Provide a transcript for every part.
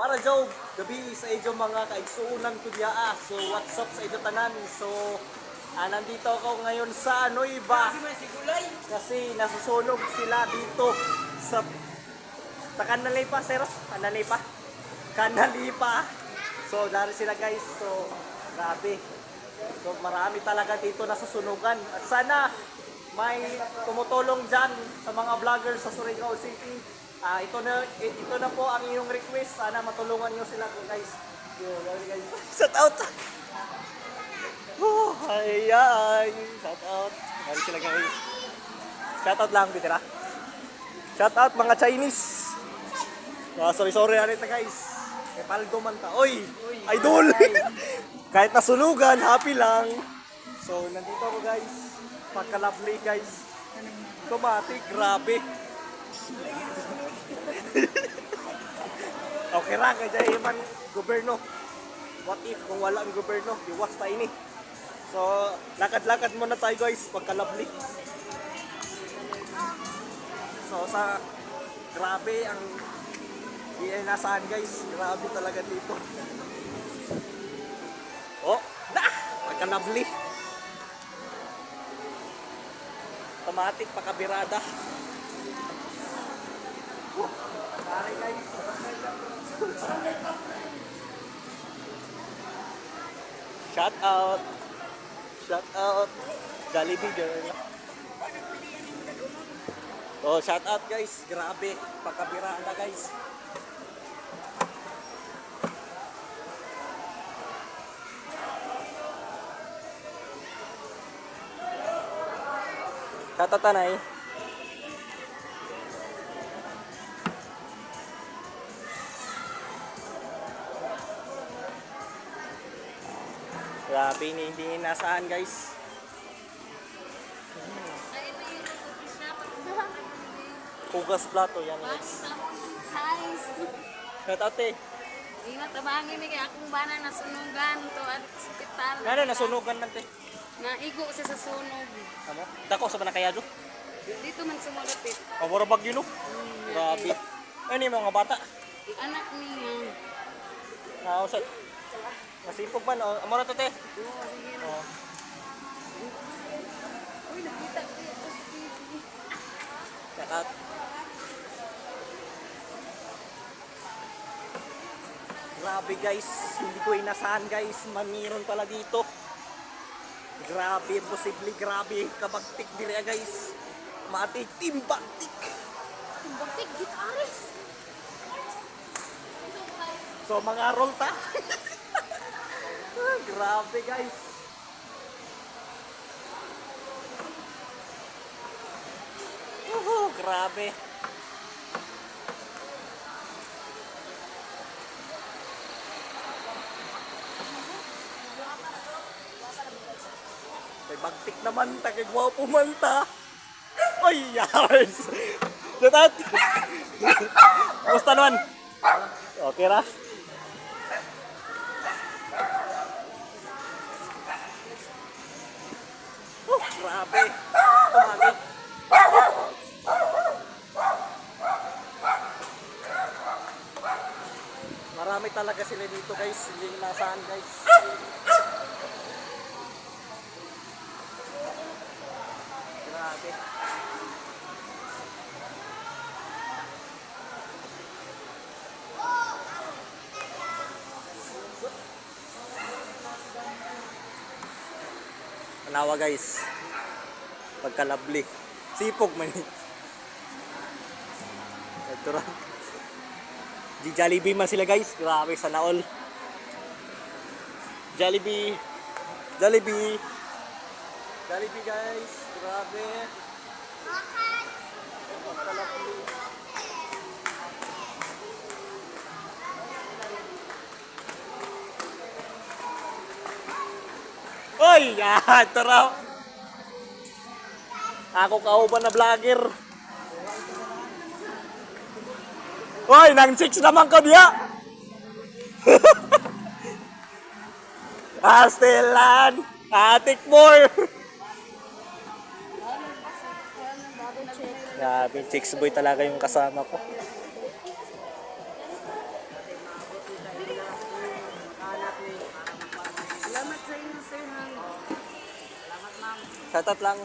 Para Joe, gabi sa inyo mga kaigsuunan ko diya. So what's up sa inyo tanan? So nandito ako ngayon sa Nueva kasi nasusunog sila dito sa Kanalipa, sir. Kanalipa. So dari sila guys. So grabe. So marami talaga dito nasusunugan. At sana may tumutulong dyan sa mga vloggers sa Surigao City. Ito na po ang inyong request. Sana matulungan nyo sila guys. Guys. Shout out! Oh, ay. Shout out. Mari sila guys. Shout out lang, bitira. Shout out mga Chinese. Sorry anita guys. Kay Paldo man ta. Oy! Idol! Kahit nasunugan, happy lang. So, nandito ako guys. Pagka-lovely guys. Automatic, grabe. Okay ra, kaya man gobyerno. What if kung wala ang gobyerno, iwas tayo ini. So, lakad-lakad muna tayo guys, pagka-lovely. So, grabe ang nasaan guys. Grabe talaga dito. Oh, pagka-lovely. Automatic, pakabirada. Sorry guys. Shout out. Jollibee girl. Oh, shout out guys. Grabe, pakabirada guys. Shout out tanay. Grabe, hindi nasaan guys. Hugas plato yan guys. Shout out eh. Ina tabangin ni kay akong bana nasunugan to at hospital. Ano nasunugan man te? Naigo siya sa sunog. Ano? Dako sa banakayado? Dito man sumulapit. Mura bagyo no? Grabe. Ano yung mga bata? Anak niya. Usad. Nasipog man. Amora to te. Oh. Uy, nakita ko yung TV. Shout out. Grabe guys, hindi ko inasaan guys, maniron pala dito. Grabe, imposible, grabe, kabagtik dire guys. Matik, timbaktik. Timbaktik, gitaris. So mga rolta. Grabe guys. Grabe. May bagtik naman, tagagwapo man ta. Ay, yars! Datat! Kumusta naman? Okay ra? Grabe! Tumagay! Marami talaga sila dito guys, hindi nasaan guys. Grabe. Manawa guys. Pagka-lovely. Sipog man. Ito ra. Jollibee man sila guys. Grabe sana all. Jollibee guys. Grabe. Pagka-lovely. Oy! Yan! Ito raw! Ako kauban na vlogger. Oy! Nang 6 naman ka diya! Astelan! Atik more! Grabe, chicks boy talaga yung kasama ko. Shoutout lang.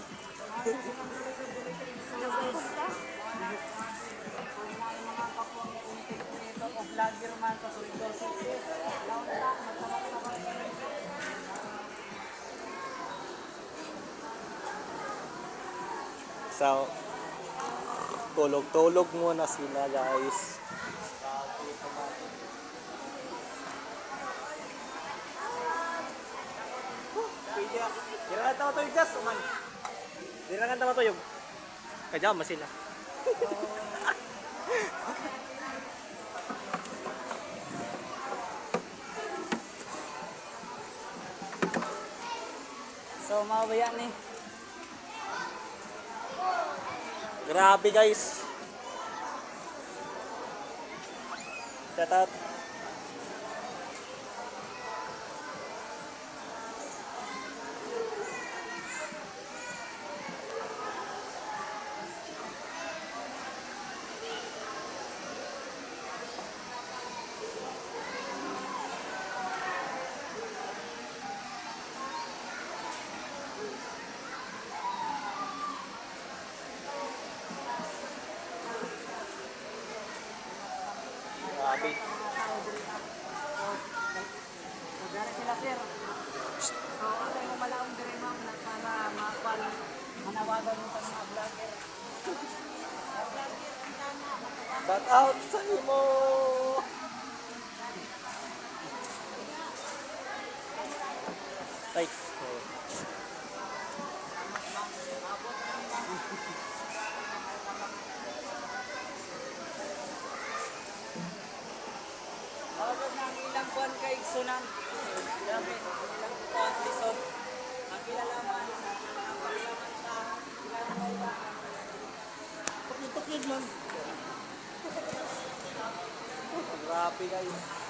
So, tulog-tulog muna sila guys. Dirangan tama to yung gas, man. Dirangan tama to yung. Kajama sila. So, mawaya ni. Grabe guys. Shout out. Grabe. Magdara sila, sir. So, ako yung malaong dire, ma'am, na para makakuan, manawagan mo sa mga vlogger. Shout out sa imo. Ay. Tawag na ang ilang kuan kay Sunan. Grabe, ilang kuan lisod. Ang kilalaman, ang kilalaman sa kilalaman. Tukid lang. Grabe guys.